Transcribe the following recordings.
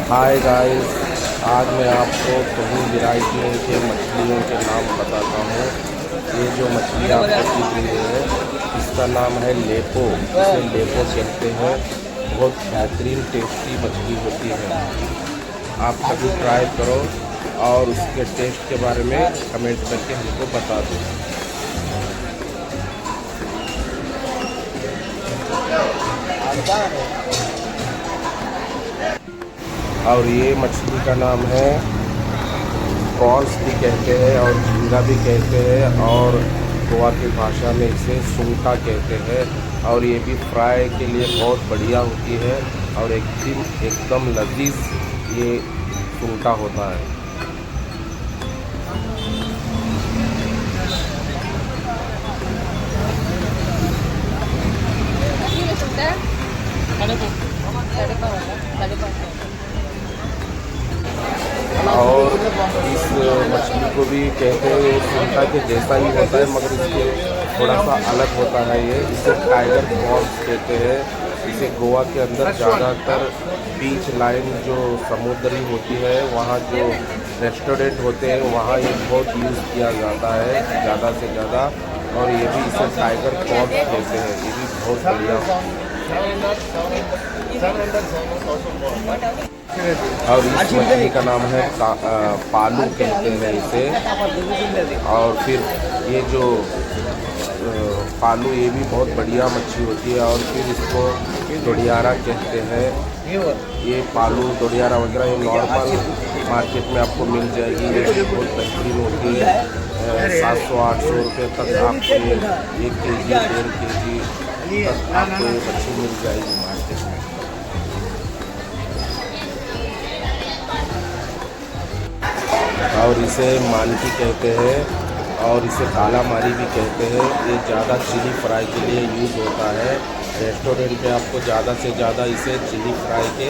Hi guys, आज मैं आपको कई वैरायटियों के मछलियों के नाम बताता हूँ। ये जो मछली आपको दिख रही है इसका नाम है लेपो। इसे लेपो कहते हैं। बहुत बेहतरीन टेस्टी मछली होती है। आप कभी ट्राई करो और उसके टेस्ट के बारे में कमेंट करके हमको बता दो। और ये मछली का नाम है प्रॉन्स भी कहते हैं और झींगा भी कहते हैं और गोवा की भाषा में इसे सूंटा कहते हैं। और ये भी फ्राई के लिए बहुत बढ़िया होती है और एकदम लजीज ये सूंटा होता है। और इस मछली को भी कहते हैं ये सूंटा के जैसा ही होता है मगर इसके थोड़ा सा अलग होता है। ये इसे टाइगर प्रॉन्स कहते हैं। इसे गोवा के अंदर ज़्यादातर बीच लाइन जो समुद्री होती है वहाँ जो रेस्टोरेंट होते हैं वहाँ ये बहुत यूज़ किया जाता है ज़्यादा से ज़्यादा। और ये भी इसे टाइगर प्रॉन्स कहते हैं। ये भी बहुत बढ़िया। और इस मछली का नाम है पालू कहते हैं इसे। और फिर ये जो पालू ये भी बहुत बढ़िया मच्छी होती है। और फिर इसको दोड़ियारा कहते हैं। ये पालू दोड़ियारा वगैरह ये नॉर्मल मार्केट में आपको मिल जाएगी। ये बहुत बेहतरीन होती है। 700-800 रुपये तक आपको 1 kg 1.5 kg तक आपको ये मच्छी मिल जाएगी मार्केट में। और इसे मानकी कहते हैं और इसे काला मारी भी कहते हैं। ये ज़्यादा चिली फ्राई के लिए यूज़ होता है। रेस्टोरेंट पे आपको ज़्यादा से ज़्यादा इसे चिली फ्राई के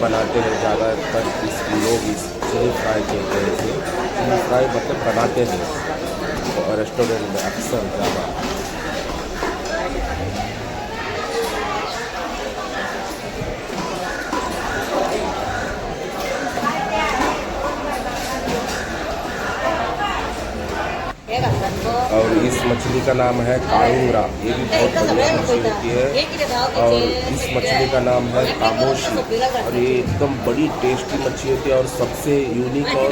बनाते हैं। ज़्यादातर लोग इस चिली फ्राई कहते हैं। इसे चिली फ्राई मतलब बनाते हैं रेस्टोरेंट में अक्सर ज़्यादा। और इस मछली का नाम है काड़ूंगरा। ये भी बहुत बढ़िया मछली होती है। और इस मछली का नाम है कामोशी और ये एकदम बड़ी टेस्टी मछली होती है और सबसे यूनिक और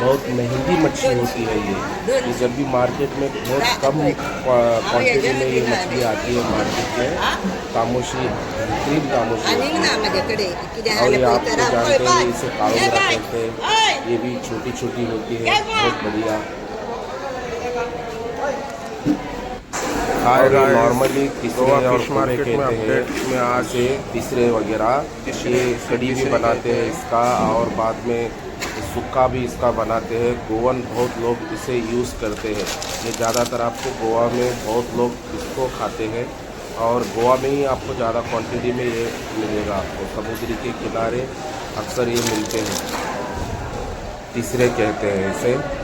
बहुत महंगी मछली होती है। ये जब भी मार्केट में बहुत कम क्वांटिटी में ये मछली आती है मार्केट में। कामोशी बेहतरीन कामोशी और ये आप जानते हैं इसे काड़ूंगरा कहते हैं। ये भी छोटी छोटी होती है, बहुत बढ़िया। और नॉर्मली तीसरे और मार्केट कहते हैं में आज से तीसरे वगैरह ये कड़ी भी बनाते हैं इसका और बाद में सूखा भी इसका बनाते हैं। गोवन बहुत लोग इसे यूज़ करते हैं। ये ज़्यादातर आपको गोवा में बहुत लोग इसको खाते हैं और गोवा में ही आपको ज़्यादा क्वांटिटी में ये मिलेगा। आपको समुद्र के किनारे अक्सर ये मिलते हैं। तीसरे कहते हैं इसे।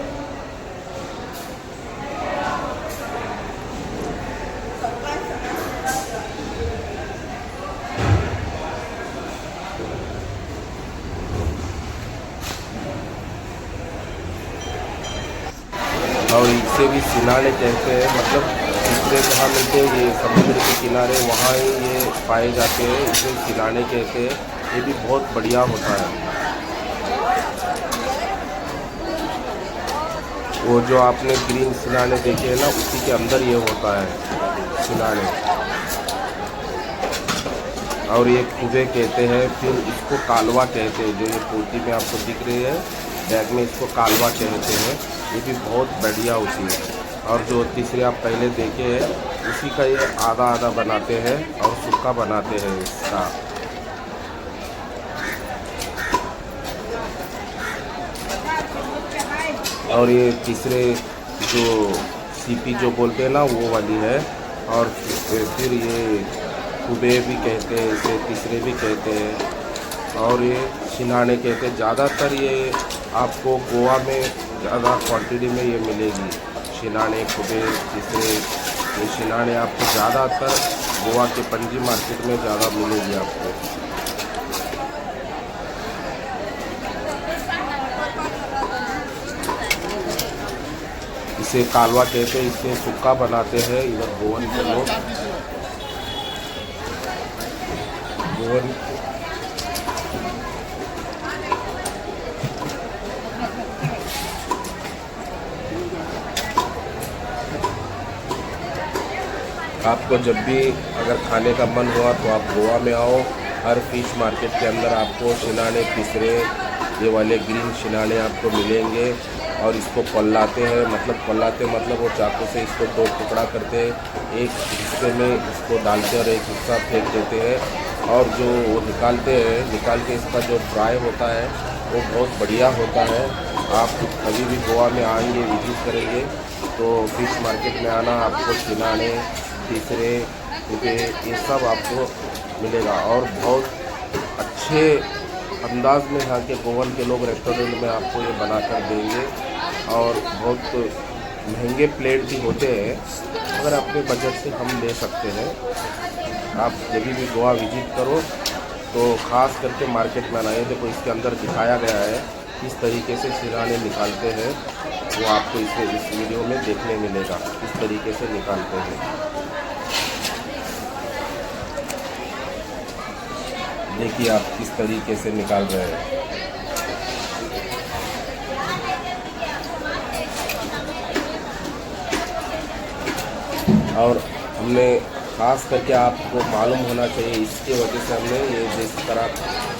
और इसे भी सिनाने कहते हैं। मतलब दूसरे जहाँ मिलते हैं ये समुद्र के किनारे वहाँ ही ये पाए जाते हैं। इसे सिनाने कहते हैं। ये भी बहुत बढ़िया होता है। वो जो आपने ग्रीन सिनाने देखे हैं ना उसी के अंदर ये होता है सिनाने। और ये खुबे कहते हैं। फिर इसको कालवा कहते हैं। जो ये पोती में आपको दिख रही है बैग में इसको कालवा कहते हैं। ये भी बहुत बढ़िया होती है। और जो तीसरे आप पहले देखे हैं उसी का ये आधा आधा बनाते हैं और सूखा बनाते हैं इसका। और ये तीसरे जो सीपी जो बोलते हैं ना वो वाली है। और फिर ये कुबे भी कहते हैं इसे, तीसरे भी कहते हैं और ये छिनाने कहते हैं। ज़्यादातर ये आपको गोवा में ज़्यादा क्वांटिटी में ये मिलेगी। छिनाने कुबे तीसरे ये छिनाने आपको ज़्यादातर गोवा के पणजी मार्केट में ज़्यादा मिलेगी आपको। इसे कालवा कहते हैं, इससे सुक्का बनाते हैं इधर गोवन के लोग। गोवन आपको जब भी अगर खाने का मन हुआ तो आप गोवा में आओ। हर फिश मार्केट के अंदर आपको शिनाने, तीसरे ये वाले ग्रीन शिनाने आपको मिलेंगे। और इसको पल्लाते हैं, मतलब वो चाकू से इसको 2 टुकड़ा करते हैं, एक हिस्से में इसको डालते हैं और एक हिस्सा फेंक देते हैं। और जो वो निकाल के इसका जो फ्राई होता है वो बहुत बढ़िया होता है। आप कभी भी गोवा में आएंगे, विजिट करेंगे तो फिश मार्केट में आना, आपको शिनाने, तीसरे रुपये ये सब आपको मिलेगा। और बहुत अच्छे अंदाज में यहाँ के गोवन के लोग रेस्टोरेंट में आपको ये बना कर देंगे। और बहुत महंगे प्लेट भी होते हैं, अगर अपने बजट से हम ले सकते हैं। आप जब भी गोवा विजिट करो तो ख़ास करके मार्केट में आना है। देखो इसके अंदर दिखाया गया है किस तरीके से शिनाने निकालते हैं, वो आपको इस वीडियो में देखने मिलेगा किस तरीके से निकालते हैं। देखिए आप किस तरीके से निकाल रहे हैं। और हमने ख़ास करके आपको मालूम होना चाहिए, इसके वजह से हमने ये जिस तरह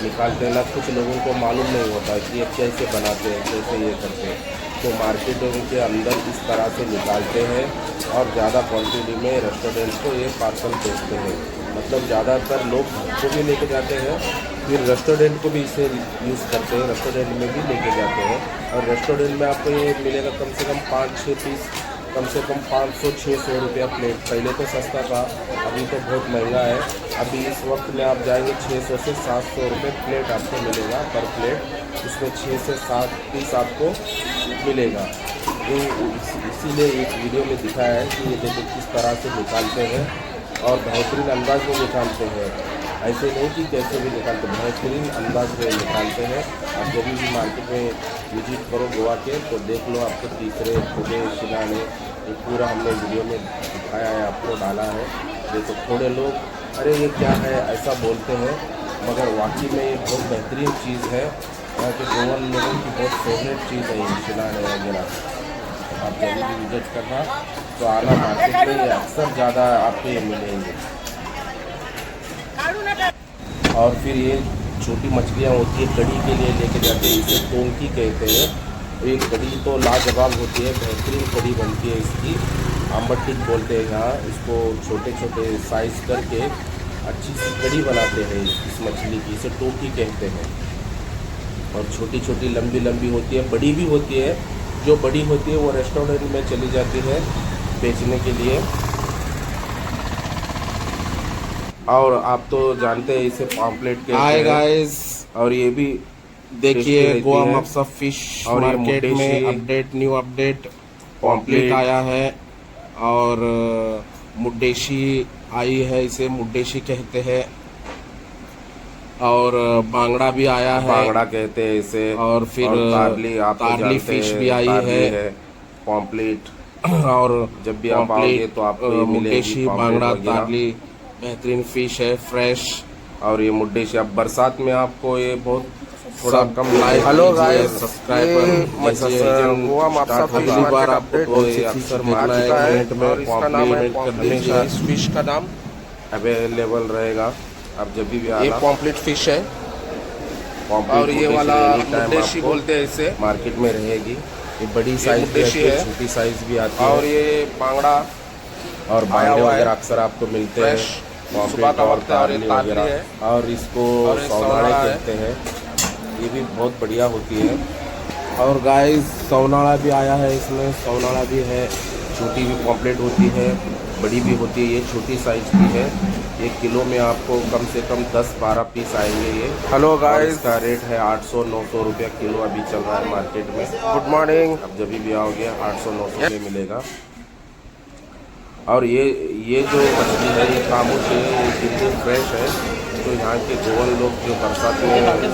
निकालते हैं ना, कुछ लोगों को मालूम नहीं होता कि ये कैसे बनाते हैं, कैसे ये करते हैं। तो मार्केटों के अंदर इस तरह से निकालते हैं और ज़्यादा क्वांटिटी में रेस्टोरेंट को ये पार्सल भेजते हैं। मतलब ज़्यादातर लोग घर को भी लेके जाते हैं, फिर रेस्टोरेंट को भी इसे यूज़ करते हैं, रेस्टोरेंट में भी लेके जाते हैं। और रेस्टोरेंट में आपको ये मिलेगा कम से कम 5-6 पीस, कम से कम 500-600 रुपया प्लेट। पहले तो सस्ता था, अभी तो बहुत महंगा है। अभी इस वक्त में आप जाएंगे 600 से 700 रुपये प्लेट आपको मिलेगा पर प्लेट। इसमें 6 से 7 पीस आपको मिलेगा। तो इसीलिए इस वीडियो में दिखाया है कि ये देखो किस तरह से निकालते हैं और बेहतरीन अंदाज में निकालते हैं। ऐसे नहीं कि कैसे भी निकालते, बेहतरीन अंदाज में निकालते हैं। आप जब भी मार्केट में विजिट करो गोवा के तो देख लो, आपको तीसरे खुदे शिनाने ये पूरा हमने वीडियो में दिखाया है, आपको डाला है। देखो थोड़े लोग अरे ये क्या है ऐसा बोलते हैं, मगर वाकई में ये बहुत बेहतरीन चीज़ है। यहाँ के गोवन लोगों की बहुत फेवरेट चीज़ है ये शिनाने वगैरह। आप जब भी विजिट करना तो आना मार्केट में, ये अक्सर ज़्यादा आपको ये मिलेंगे। और फिर ये छोटी मछलियाँ होती है, कड़ी के लिए लेके जाते हैं, इसे टोंकी कहते हैं। ये कड़ी तो लाजवाब होती है, बेहतरीन कड़ी बनती है इसकी। आम्बटिक बोलते हैं यहाँ इसको। छोटे छोटे साइज़ करके अच्छी सी कड़ी बनाते हैं इस मछली की, इसे टोंकी कहते हैं। और छोटी छोटी लंबी लंबी होती है, बड़ी भी होती है। जो बड़ी होती है वो रेस्टोरेंट में चली जाती है बेचने के लिए। और आप तो जानते हैं इसे पॉम्पलेट कहते हैं। हाय गाइस, और ये भी देखिए गोवा मक्सद फिश और मार्केट में न्यू अपडेट पॉम्पलेट आया है। और मुड्डेशी आई है, इसे मुड्डेशी कहते हैं। और बांगड़ा भी आया है, बांगड़ा कहते हैं इसे। और फिर तारली फिश भी आई है, पॉम्पलेट। और जब भी आप आओगे तो आपको ये मुड्डेशी, बांगड़ा, तारली बेहतरीन फिश है, फ्रेश। और ये मुड्डेशी अब बरसात में आपको ये बहुत थोड़ा कम like. Hello guys, subscribe Goa मक्सद फिश बार मार्केट आपको अपडेट अक्सर आ चुका है और इसका नाम है करने पॉम्पलेट। का इस फिश का नाम अवेलेबल रहेगा, आप जब भी आना। ये पॉम्पलेट फिश है। और ये वाला मुड्डेशी बोलते हैं इसे, मार्केट में रहेगी। ये बड़ी साइज भी आती है, छोटी साइज भी आती है। और ये बांगड़ा और बांगड़े वगैरह अक्सर आपको मिलते हैं, सुबह का वक्त है। और ये तारली है, और इसको सौनाड़े कहते हैं। ये भी बहुत बढ़िया होती है। और गाइस सौनाड़ा भी आया है, इसमें सौनाड़ा भी है। छोटी भी पॉम्पलेट होती है, बड़ी भी होती है। ये छोटी साइज की है। 1 किलो में आपको कम से कम 10-12 पीस आएंगे ये। हेलो गाइस, इसका रेट है 800-900 रुपया किलो अभी चल रहा है मार्केट में। Good morning. अब जब भी आओगे 800-900 में मिलेगा। और ये जो मछली है ये कामूश है, ये बिल्कुल फ्रेश है। तो यहाँ के गोवन लोग जो बरसात में लाते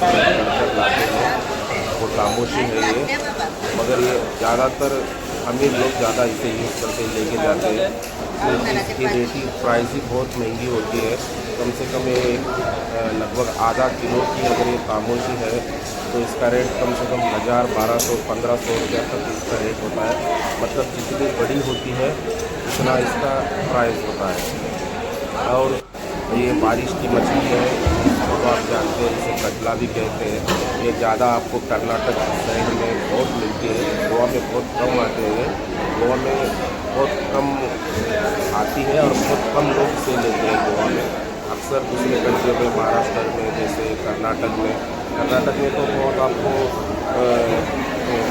हैं वो कामोशी है ये। मगर ये ज़्यादातर अमीर लोग ज़्यादा इसे यूज़ करके लेके जाते हैं। तो इसकी रेटिंग प्राइस ही बहुत महंगी होती है। कम से कम ये लगभग आधा किलो की अगर ये खामोशी है तो इसका रेट कम से कम 1000, 1200, 1500 रुपया तक इसका रेट होता है। मतलब जितनी बड़ी होती है उतना इसका प्राइस होता है। और ये बारिश की मछली है, इसको तो आप जानते हैं, इसे कटला भी कहते हैं। ये ज़्यादा आपको कर्नाटक साइड में बहुत मिलती है, गोवा में बहुत कम आते हैं। गोवा में बहुत कम आती है और बहुत कम लोग इसे लेते हैं गोवा में। अक्सर दूसरे कंट्रियों में, महाराष्ट्र में, जैसे कर्नाटक में तो बहुत आपको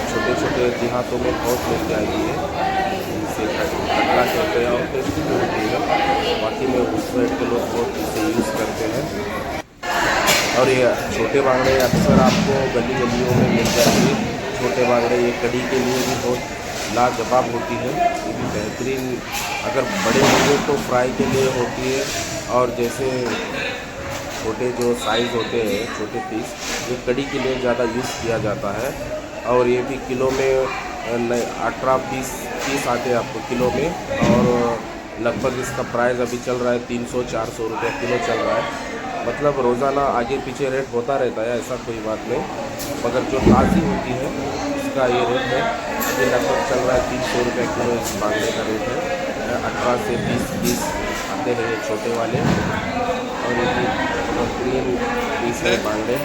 छोटे छोटे देहातों में बहुत मिल जाएगी है। इसे कटला कहते हैं और टेस्टी भी होती है। बाकी में उस साइड के लोग बहुत इसे यूज़ करते हैं। और ये छोटे बांगड़े अक्सर आपको गली गलियों में मिल जाएंगे। छोटे बांगड़े ये कड़ी के लिए भी बहुत लाजवाब होती है, ये भी बेहतरीन। अगर बड़े होंगे तो फ्राई के लिए होती है, और जैसे छोटे जो साइज़ होते हैं, छोटे पीस, ये कड़ी के लिए ज़्यादा यूज़ किया जाता है। और ये भी किलो में 18-20 पीस आते हैं आपको किलो में। और लगभग इसका प्राइस अभी चल रहा है 300-400 रुपये किलो चल रहा है। मतलब रोज़ाना आगे पीछे रेट होता रहता है, ऐसा कोई बात नहीं। मगर जो ताज़ी होती है उसका ये रेट है। ये लगभग चल रहा है 300 रुपये किलो इस बांगड़े का रेट है। 18 से 20 पीस आते हैं ये छोटे वाले, और ये 3 पीस है बांगड़े।